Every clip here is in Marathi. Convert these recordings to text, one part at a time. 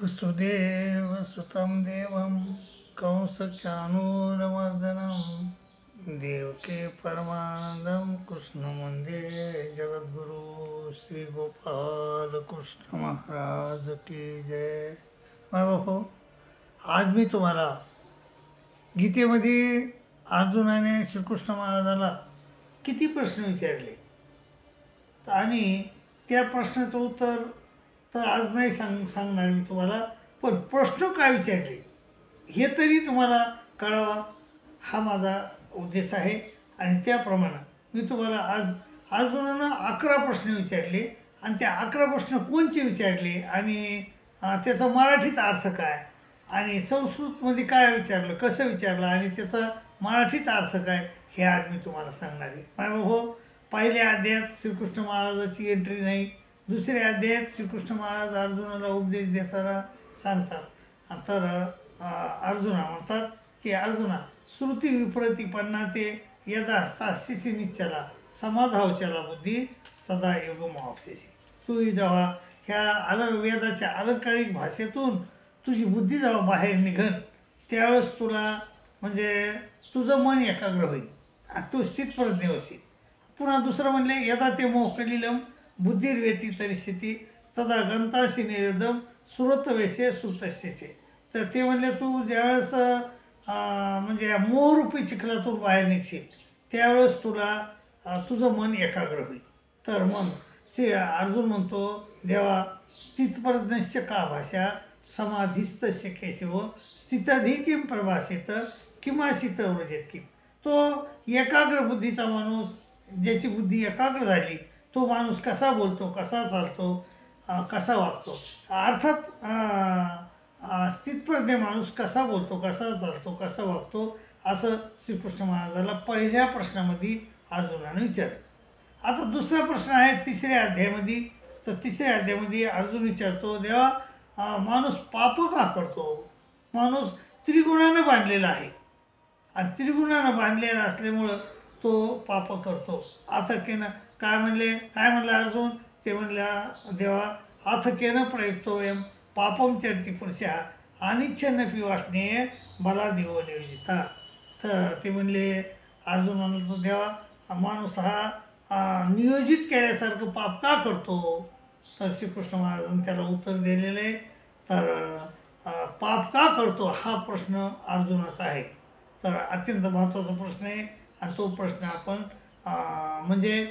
वसुदेवसुतं देवं कंसचाणूरमर्दनं देवके परमानंदं कृष्ण वंदे जगद्गुरु श्री गोपाल कृष्ण महाराज की जय। बाबा, आज मी तुम्हाला गीतेमध्ये अर्जुनाने श्रीकृष्ण महाराजाला किती प्रश्न विचारले आणि त्या प्रश्नाचं उत्तर तर आज नाही सांगणार मी तुम्हाला, पण प्रश्न काय विचारले हे तरी तुम्हाला कळावा हा माझा उद्देश आहे। आणि त्याप्रमाणे मी तुम्हाला आज अर्जुनानं 11 प्रश्न विचारले आणि त्या 11 प्रश्न कोणचे विचारले आणि त्याचा मराठीत अर्थ काय आणि संस्कृतमध्ये काय विचारलं, कसं विचारलं आणि त्याचा मराठीत अर्थ काय हे आज मी तुम्हाला सांगणार आहे। हो, पहिल्या अध्यायात श्रीकृष्ण महाराजाची एंट्री नाही, दुसऱ्या अध्यायात श्रीकृष्ण महाराज अर्जुनाला उपदेश देताना सांगतात। तर अर्जुना म्हणतात की अर्जुना श्रुती विप्रतिपन्ना ते यदा हस्तास्यसि निश्चला समाधावचला बुद्धी सदा योगमावाप्स्यसि। तू जेव्हा ह्या वेदाच्या अलंकारिक भाषेतून तुझी बुद्धी जेव्हा बाहेर निघन त्यावेळेस तुला म्हणजे तुझं मन एकाग्र होईल, तू स्थितप्रज्ञ होशील। पुन्हा दुसरं म्हणले यदा ते मोहकलिलम बुद्धिर्वेती तरिष्यती तदा गंताशी निरुद्धम श्रुतवेशे श्रुतस्यचे। तर ते म्हणले तू ज्यावेळेस म्हणजे मोहरूपी चिखलातून बाहेर निघशील त्यावेळेस तुला तुझं मन एकाग्र होईल। तर मग अर्जुन म्हणतो देवा स्थितप्रज्ञश्च का भाषा समाधिस्तस्य केशव स्थिताधी किम प्रभासित किमासित व्रजेत किम। तो एकाग्र बुद्धीचा माणूस, ज्याची बुद्धी एकाग्र झाली तो माणूस कसा बोलतो, कसा चालतो, कसा वागतो, अर्थात स्थितप्रज्ञ माणूस कसा बोलतो, कसा चालतो, कसा वागतो असं श्रीकृष्ण महाराजाला पहिल्या प्रश्नामध्ये अर्जुनाने विचारलं। आता दुसरा प्रश्न आहे तिसऱ्या अध्यायामध्ये। तर तिसऱ्या अध्यायामध्ये अर्जुन विचारतो देवा माणूस पाप का करतो, माणूस त्रिगुणानं बांधलेला आहे आणि त्रिगुणानं बांधलेला असल्यामुळं तो पाप करतो। आता काय म्हणलं अर्जुन, ते म्हणल्या देवा अथ केन प्रयुक्तोयम पापम चरती पुरुषा अनिच्छन्नपि वासने बला देव नियोजिता। तर ते म्हणले अर्जुन म्हणतो देवा माणूस हा नियोजित केल्यासारखं पाप का करतो। तर श्रीकृष्ण महाराजांनी त्याला उत्तर दिलेलं आहे। तर पाप का करतो हा प्रश्न अर्जुनाचा आहे। तर अत्यंत महत्त्वाचा प्रश्न आहे आणि तो प्रश्न आपण म्हणजे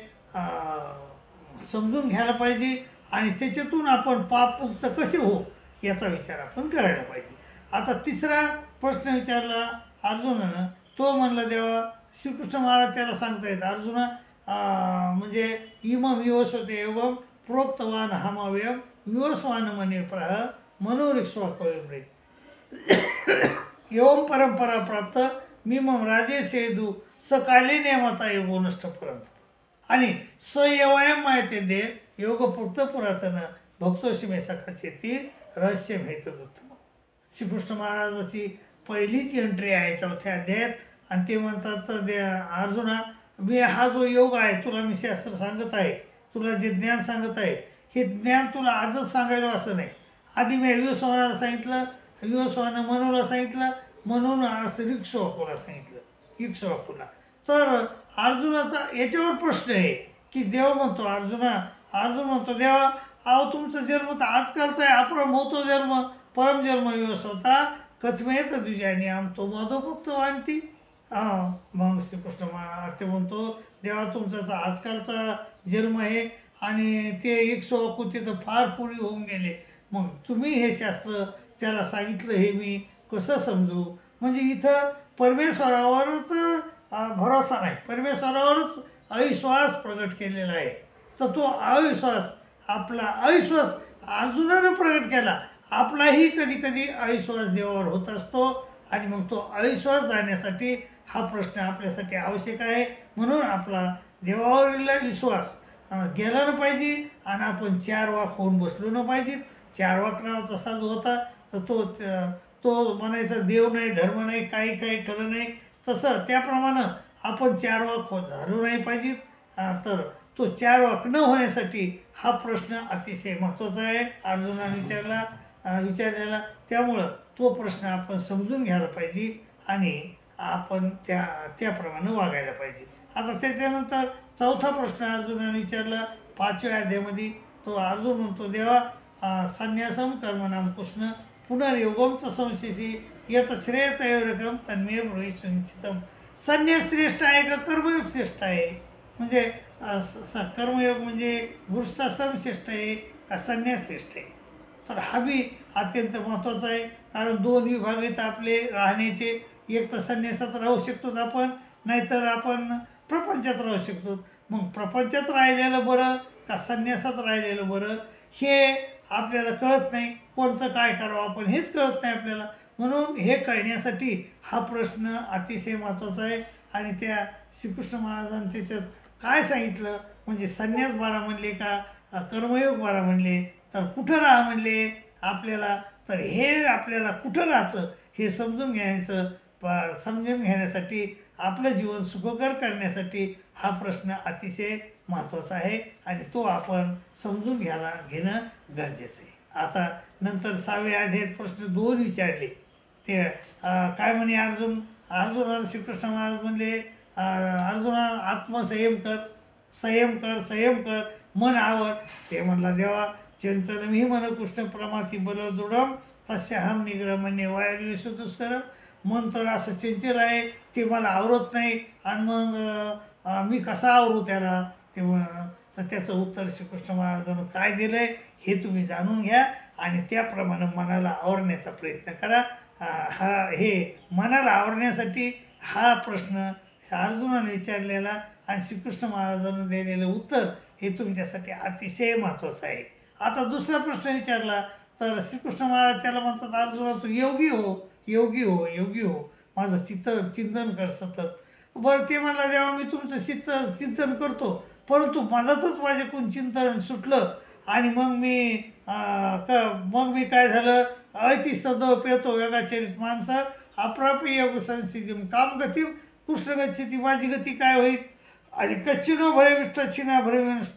समजून घ्यायला पाहिजे आणि त्याच्यातून आपण पापमुक्त कसे हो याचा विचार आपण करायला पाहिजे। आता तिसरा प्रश्न विचारला अर्जुनानं, तो म्हणला देवा श्रीकृष्ण महाराज त्याला सांगतायत अर्जुना म्हणजे इमं विवस्वते एवं प्रोक्तवान हमाव्यम विवस्वान मने प्रह मनोरिक्ष्वाकवयमृत एवं परंपरा प्राप्त मिमं राजेशेदू सकाले नेमता योगो नष्ट पर्यंत आणि स्वयवयम माहिती दे योगपुक्त पुरातन भक्तोशी मे सखाचे ती रहस्य भेटदुत्तम। श्रीकृष्ण महाराजाची पहिलीच एंट्री आहे चौथ्या अध्यायात आणि ते म्हणतात अर्जुना मी हा जो योग आहे तुला मी शास्त्र सांगत आहे, तुला जे ज्ञान सांगत आहे हे ज्ञान तुला आजच सांगायला असं नाही। आधी मी विवस्वानाला सांगितलं, विवस्वानं मनूला सांगितलं, म्हणून इक्ष्वाकूला सांगितलं, इक्ष्वाकूला। तर अर्जुनाचा याच्यावर प्रश्न आहे की देव म्हणतो अर्जुन म्हणतो देवा तुमचा जन्म तर आजकालचा आहे, अपरम होतो जन्म परमजन्म विवस्वता कथमेत द्विजानी आम तो माधवभक्त वांती। मग श्रीकृष्ण ते म्हणतो देवा तुमचा तर आजकालचा जन्म आहे आणि ते इक्ष्वाकू तिथं फार पूर्वी होऊन गेले, मग तुम्ही हे शास्त्र त्याला सांगितलं हे मी कसं समजू। म्हणजे इथं परमेश्वरावरच भरोसा नाही, परमेश्वरावरच अविश्वास प्रगट केलेला आहे। तर तो अविश्वास आपला अविश्वास अर्जुनानं प्रगट केला, आपलाही कधी कधी अविश्वास देवावर होत असतो आणि मग तो अविश्वास जाण्यासाठी हा प्रश्न आपल्यासाठी आवश्यक आहे। म्हणून आपला देवावरील विश्वास गेला न पाहिजे आणि आपण 4 वाक होऊन बसलो न पाहिजेत। 4 वाक नावाचा साधू होता तर तो म्हणायचा देव नाही, धर्म नाही, काही खरं नाही, तसं त्याप्रमाणे आपण 4 वाक झालो नाही पाहिजेत। तर तो 4 वाक न होण्यासाठी हा प्रश्न अतिशय महत्त्वाचा आहे। अर्जुनाने विचारला विचारलेला, त्यामुळं तो प्रश्न आपण समजून घ्यायला पाहिजे आणि आपण त्याप्रमाणे वागायला पाहिजे. आता त्याच्यानंतर चौथा प्रश्न अर्जुनाने विचारला 5व्या अध्यायामध्ये. तो अर्जुन म्हणतो, देवा संन्यासम कर्मणाम कृष्ण पुनर्योगम च संशयसी यत श्रेयतयोरकम तन्मे ब्रूहि सुनिश्चितम. संन्यास श्रेष्ठ आहे का कर्मयोग श्रेष्ठ आहे? म्हणजे कर्मयोग म्हणजे गृहस्थाश्रम श्रेष्ठ आहे का संन्यास श्रेष्ठ आहे? तर हा बी अत्यंत महत्त्वाचा आहे. कारण 2 विभाग आहेत आपले राहण्याचे. एक तर संन्यासात राहू शकतो आपण, नाहीतर आपण प्रपंचात राहू शकतो. मग प्रपंचात राहिलेलं बरं का संन्यासात राहिलेलं बरं हे आपल्याला कळत नाही. कोणचं काय करावं आपण हेच कळत नाही आपल्याला. म्हणून हे कळण्यासाठी हा प्रश्न अतिशय महत्त्वाचा आहे. आणि त्या श्रीकृष्ण महाराजांनी त्याच्यात काय सांगितलं म्हणजे संन्यास बारा म्हणले का कर्मयोग बारा म्हणले, तर कुठं राहा म्हणले आपल्याला. तर हे आपल्याला कुठं राहायचं हे समजून घेण्यासाठी आपलं जीवन सुखकर करण्यासाठी हा प्रश्न अतिशय महत्त्वाचा आहे आणि तो आपण समजून घेणं गरजेचं आहे. आता नंतर 6व्या अध्यायात प्रश्न 2 विचारले. ते काय म्हणे अर्जुनाला श्रीकृष्ण महाराज म्हणले, अर्जुना आत्मसंयम कर, संयम कर, मन आवर. ते म्हणला, देवा चिंतनमी मन कृष्ण प्रमाती बल दृढम तस्याहम निग्रमण्य वायु दुष्करम. मन तर असं चंचल आहे, ते मला आवरत नाही आणि मग मी कसा आवरू त्याला. तर त्याचं उत्तर श्रीकृष्ण महाराजांनी काय दिलं आहे हे तुम्ही जाणून घ्या आणि त्याप्रमाणे मनाला आवरण्याचा प्रयत्न करा. हे मनाला आवरण्यासाठी हा प्रश्न अर्जुनाने विचारलेला आणि श्रीकृष्ण महाराजांनी दिलेलं उत्तर हे तुमच्यासाठी अतिशय महत्त्वाचं आहे. आता दुसरा प्रश्न विचारला तर श्रीकृष्ण महाराज त्याला म्हणतात, अर्जुना तू योगी हो, माझं चिंतन कर सतत. बरं ते म्हणला, देवा मी तुमचं चिंतन करतो, परंतु मधातच माझ्याकडून चिंतन सुटलं आणि मग मी काय झालं, ऐतिस्तव पेतो वेगाचरित माणसं अप्राप्य योग संसिद्धिम कामगती कृष्णगच्छती. माझी गती काय होईल? आणि कच्चिनो भरेमिष्ठिना भरेमिष्ठ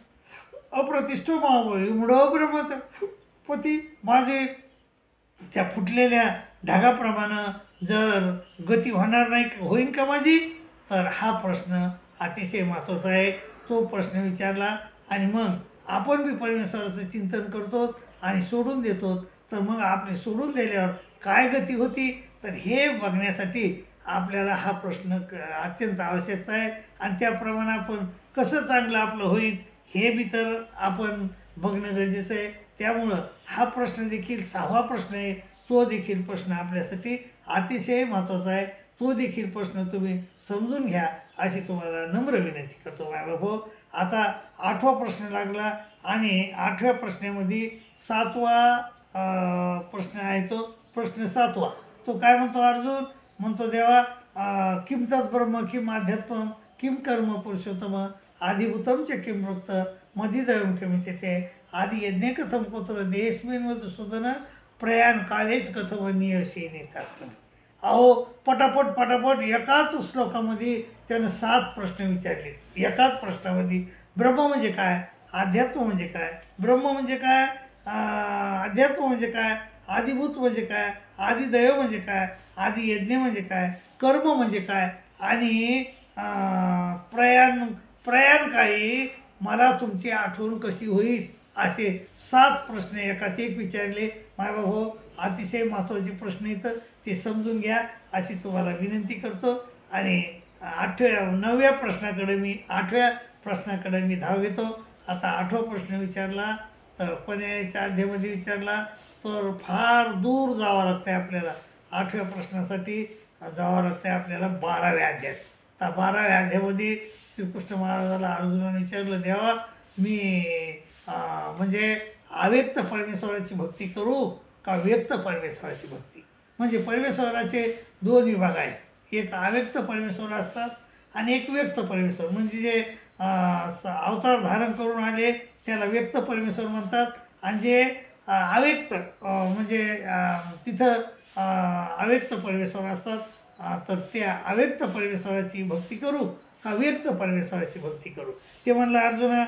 अप्रतिष्ठो महाबळी मुढ ब्रह्मपती. माझे त्या फुटलेल्या ढगाप्रमाणे जर गती होणार नाही होईन का माझी? तर हा प्रश्न अतिशय महत्त्वाचा आहे. तो प्रश्न विचारला आणि मग आपण बी परमेश्वराचं चिंतन करतो आणि सोडून देतो. तर मग आपले सोडून दिल्यावर काय गती होती तर हे बघण्यासाठी आपल्याला हा प्रश्न अत्यंत आवश्यक आहे. आणि त्याप्रमाणे आपण कसं चांगलं आपलं होईल हे बी तर आपण बघणं गरजेचं आहे. त्यामुळं हा प्रश्न देखील 6वा प्रश्न आहे. तो देखील प्रश्न आपल्यासाठी अतिशय महत्त्वाचा आहे. तो देखील प्रश्न तुम्ही समजून घ्या अशी तुम्हाला नम्र विनंती करतो मायबाबो. आता 8वा प्रश्न लागला आणि 8व्या प्रश्नामध्ये 7वा प्रश्न आहे. तो प्रश्न 7वा. तो काय म्हणतो? अर्जुन म्हणतो, देवा किम तत् ब्रह्म किम आध्यात्म किम कर्म पुरुषोत्तम आदिभूतम च किम वृत्त मधिदयम किमिच्यते आदि यज्ञ कथम कुत्र देस्मिन् मधुसूदन प्रयाण कालेच कथम नियशी नेतात. अहो पटापट एकाच श्लोकामध्ये त्यानं 7 प्रश्न विचारले. एकाच प्रश्नामध्ये ब्रह्म म्हणजे काय, अध्यात्म म्हणजे काय, ब्रह्म म्हणजे काय, अध्यात्म म्हणजे काय, आदिभूत म्हणजे काय, आदिदैव म्हणजे काय, आदि यज्ञ म्हणजे काय, कर्म म्हणजे काय आणि प्रयाणकाळी मला तुमची आठवण कशी होईल असे 7 प्रश्न एकात एक विचारले. मायबाबो अतिशय महत्त्वाचे प्रश्न येतं ते समजून घ्या अशी तुम्हाला विनंती करतो. आणि 9व्या प्रश्नाकडे मी धाव घेतो. आता 8वा प्रश्न विचारला तर कोण्याच्या अध्यामध्ये विचारला तर फार दूर जावं लागतं आहे आपल्याला. 8व्या प्रश्नासाठी जावं लागतं आहे आपल्याला 12व्या अध्यायात. तर 12व्या अध्यायामध्ये श्रीकृष्ण महाराजाला अर्जुनाने विचारलं, देवा मी म्हणजे अव्यक्त परमेश्वराची भक्ती करू का व्यक्त परमेश्वराची भक्ती? म्हणजे परमेश्वराचे 2 विभाग आहेत. एक अव्यक्त परमेश्वर असतात आणि एक व्यक्त परमेश्वर. म्हणजे जे अवतार धारण करून आले त्याला व्यक्त परमेश्वर म्हणतात. आणि जे अव्यक्त म्हणजे तिथं अव्यक्त परमेश्वर असतात. तर त्या अव्यक्त परमेश्वराची भक्ती करू का व्यक्त परमेश्वराची भक्ती करू? ते म्हणलं, अर्जुना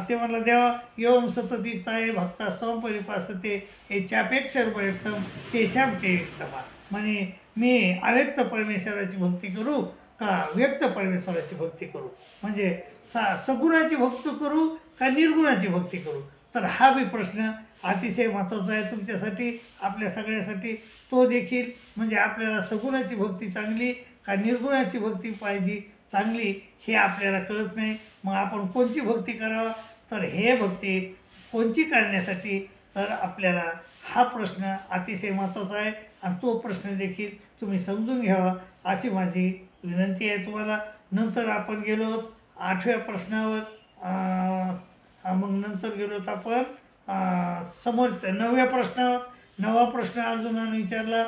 ते म्हणलं देवा एवं सततीताय भक्तास्तवं परिपासते याच्यापेक्षार्थम तेषां ते युक्तमा. म्हणे मी अव्यक्त परमेश्वराची भक्ती करू का व्यक्त परमेश्वराची भक्ती करू, म्हणजे सगुणाची भक्ती करू का निर्गुणाची भक्ती करू. तर हा बी प्रश्न अतिशय महत्त्वाचा आहे तुमच्यासाठी, आपल्या सगळ्यासाठी. तो देखील म्हणजे आपल्याला सगुणाची भक्ती चांगली का निर्गुणाची भक्ती पाहिजे चांगली हे आपल्याला कळत नाही. मग आपण कोणची भक्ती करावं, तर हे भक्ती कोणची करण्यासाठी, तर आपल्याला हा प्रश्न अतिशय महत्त्वाचा आहे आणि तो प्रश्न देखील तुम्ही समजून घ्यावा अशी माझी विनंती आहे तुम्हाला. नंतर आपण गेलो 8व्या प्रश्नावर, मग नंतर गेलो आपण समोर 9व्या प्रश्नावर. 9वा प्रश्न अर्जुनाने विचारला.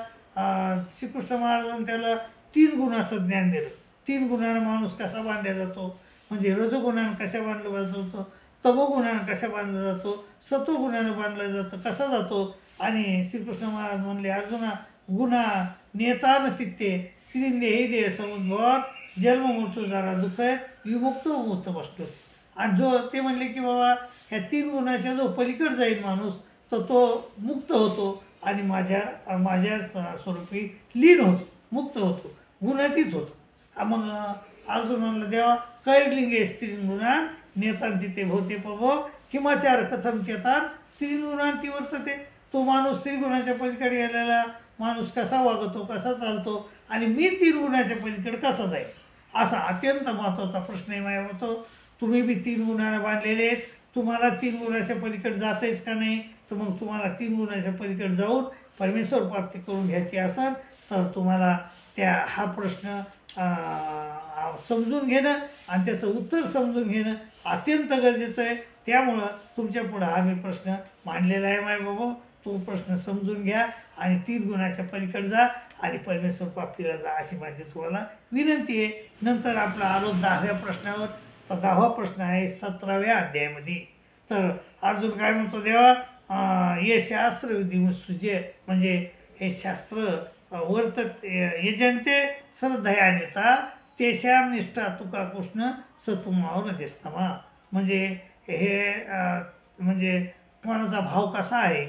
श्रीकृष्ण महाराजांनी त्याला 3 गुणाचं ज्ञान दिलं. 3 गुणानं माणूस कसा बांधला जातो, म्हणजे रजोगुणानं कशा बांधलं जातो, तमोगुणानं कशा बांधला जातो, सत्वगुणानं बांधलं जातं कसा जातो. आणि श्रीकृष्ण महाराज म्हणले अर्जुना गुणा नेता न तित्ते त्रिंदे हे दे समुद्भवान जन्म मृत्यू जरा दुःख आहे विमुक्त मुक्त बसतो. आणि जो ते म्हणले की बाबा ह्या 3 गुणाच्या जो पलीकडे जाईल माणूस तर तो मुक्त होतो आणि माझ्या स्वरूपी लीन होतो, मुक्त होतो, गुणातीत होतो. मग अर्जुन म्हणला देवा कैर्लिंगे स्त्रीगुणान नेतांती ते भोवते पभो किमाचार कथम चेतान त्रिगुणांती वर्तते. तो माणूस त्रिगुणाच्या पलीकडे गेलेला माणूस कसा वागतो, कसा चालतो आणि मी 3 गुणाच्या पलीकडे कसा जाईल, असा अत्यंत महत्त्वाचा प्रश्न आहे माझ्या होतो. तुम्ही बी 3 गुणानं बांधलेले आहेत, तुम्हाला 3 गुणाच्या पलीकडे जायचंच का नाही, तर मग तुम्हाला 3 गुणाच्या पलीकडे जाऊन परमेश्वर प्राप्ती करून घ्यायची असेल तर तुम्हाला हा प्रश्न समजून घेणं आणि त्याचं उत्तर समजून घेणं अत्यंत गरजेचं आहे. त्यामुळं तुमच्या पुढं हा मी प्रश्न मांडलेला आहे माय बाबा. तो प्रश्न समजून घ्या आणि 3 गुणाच्या पलीकडे जा आणि परमेश्वर प्राप्तीला जा अशी माझी तुम्हाला विनंती आहे. नंतर आपला आलो 10व्या प्रश्नावर. तर 10वा प्रश्न आहे 17व्या अध्यायामध्ये. तर अर्जुन काय म्हणतो देवा हे शास्त्र विधी सुजे, म्हणजे हे शास्त्र वर्तत यजन्ते श्रद्धयान्विता तेषां निष्ठा तुका कृष्ण सतुमावर रजस्तमा. म्हणजे हे म्हणजे कोणाचा भाव कसा आहे,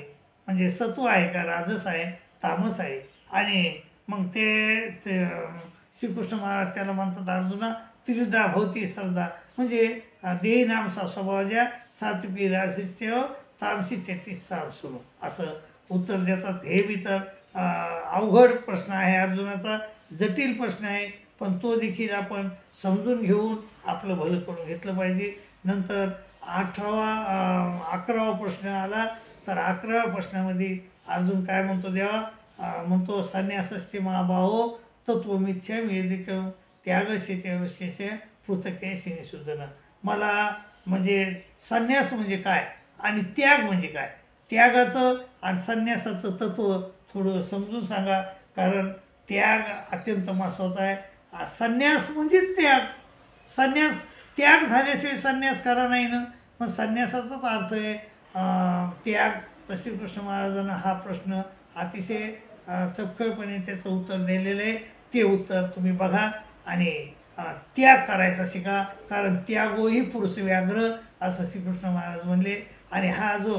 म्हणजे सत्व आहे का राजस आहे तामस आहे. आणि मग ते श्रीकृष्ण महाराज त्याला म्हणतात अर्जुना त्रिविधा भवती श्रद्धा, म्हणजे देही नामसा स्वभावजा सात्विकी राजसित्य तामसी तेतीस्तार सुरू असं उत्तर देतात. हे बी तर अवघड प्रश्न आहे, अर्जुनाचा जटिल प्रश्न आहे, पण तो देखील आपण समजून घेऊन आपलं भलं करून घेतलं पाहिजे. नंतर 11वा प्रश्न आला. तर 11व्या प्रश्नामध्ये अर्जुन काय म्हणतो देवा, म्हणतो संन्यासस्ते महाभाहो तत्वमिच्छा वेदिक त्यागशेचे ऋषेचे पृथके निषुद्धन. मला म्हणजे संन्यास म्हणजे काय आणि त्याग म्हणजे काय, त्यागाचं आणि संन्यासाचं तत्त्व थोडं समजून सांगा, कारण त्याग अत्यंत महत्त्वाचा आहे. संन्यास म्हणजेच त्याग. त्याग झाल्याशिवाय संन्यास करा नाही ना, मग संन्यासाचाच अर्थ आहे त्याग. तर श्रीकृष्ण महाराजांना हा प्रश्न अतिशय चपखळपणे त्याचं उत्तर दिलेलं आहे. ते उत्तर तुम्ही बघा आणि त्याग करायचा शिका, कारण त्यागोही पुरुष व्याघ्र असं श्रीकृष्ण महाराज म्हणले. आणि हा जो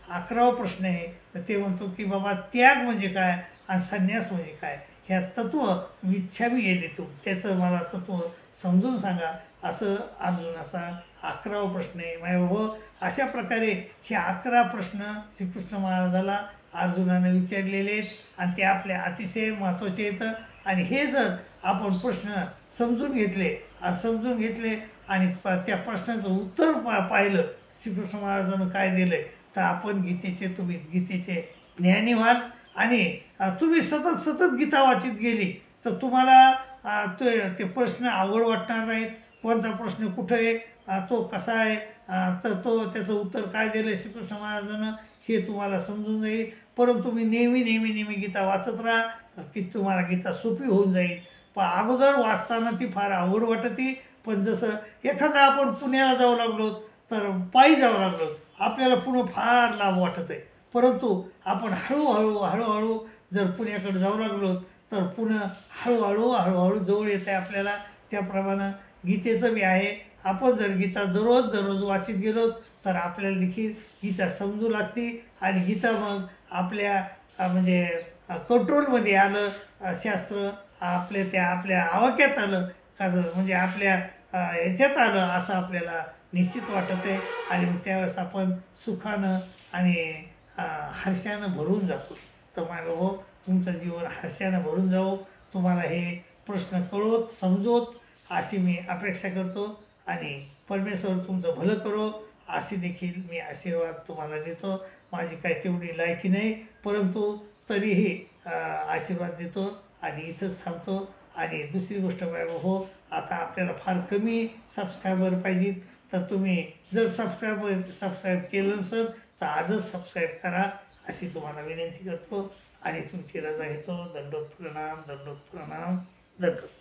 11वा प्रश्न आहे तर ते म्हणतो की बाबा त्याग म्हणजे काय आणि संन्यास म्हणजे काय, ह्या तत्त्व इच्छामी ये देतो त्याचं मला तत्त्व समजून सांगा असं अर्जुनाचा 11वा प्रश्न आहे माय बाबा. अशा प्रकारे हे 11 प्रश्न श्रीकृष्ण महाराजाला अर्जुनाने विचारलेले आहेत आणि ते आपल्या अतिशय महत्त्वाचे येतं. आणि हे जर आपण प्रश्न समजून घेतले आणि त्या प्रश्नाचं उत्तर पाहिलं श्रीकृष्ण महाराजांनी काय दिलं आहे, तर आपण तुम्ही गीतेचे ज्ञानी व्हाल. आणि तुम्ही सतत गीता वाचित गेली तर तुम्हाला ते प्रश्न अवघड वाटणार नाहीत. कोणता प्रश्न कुठं आहे, तो कसा आहे, तर त्याचं उत्तर काय दिलं आहे श्रीकृष्ण महाराजांना हे तुम्हाला समजून जाईल. परंतु तुम्ही नेहमी गीता वाचत राहा की तुम्हाला गीता सोपी होऊन जाईल. पण अगोदर वाचताना ती फार अवघड वाटते, पण जसं एखादा आपण पुण्याला जाऊ लागलो तर पायी जावं लागलो आपल्याला पुन्हा फार लाभ वाटत आहे. परंतु आपण हळूहळू जर पुण्याकडे जाऊ लागलो तर पुन्हा हळूहळू जवळ येत आहे आपल्याला. त्याप्रमाणे गीतेचं बी आहे आपण जर गीता दररोज वाचित गेलो तर आपल्याला देखील गीता समजू लागते आणि गीता मग आपल्या म्हणजे कंट्रोलमध्ये आलं, शास्त्र आपल्या आवाक्यात आलं का, म्हणजे आपल्या ह्याच्यात आलं असं आपल्याला निश्चित वाटत आहे. आणि मग त्यावेळेस आपण सुखानं आणि हर्षानं भरून जातो. तर माझं हो, तुमचं जीवन हर्षानं भरून जावो, तुम्हाला हे प्रश्न कळवत समजवत अशी मी अपेक्षा करतो. आणि परमेश्वर तुमचं भलं करो असे देखील मी आशीर्वाद तुम्हाला देतो. माझी काही तेवढी लायकी नाही, परंतु तरीही आशीर्वाद देतो आणि इथंच थांबतो. आणि दुसरी गोष्ट हो, आता आपल्याला फार कमी सबस्क्रायबर पाहिजेत, तर तुम्ही जर सबस्क्राईब केलं नसेल तर आजच सबस्क्राईब करा अशी तुम्हाला विनंती करतो आणि तुमची रजा घेतो. दंडोत प्रणाम, दंडोत प्रणाम, दंडोत.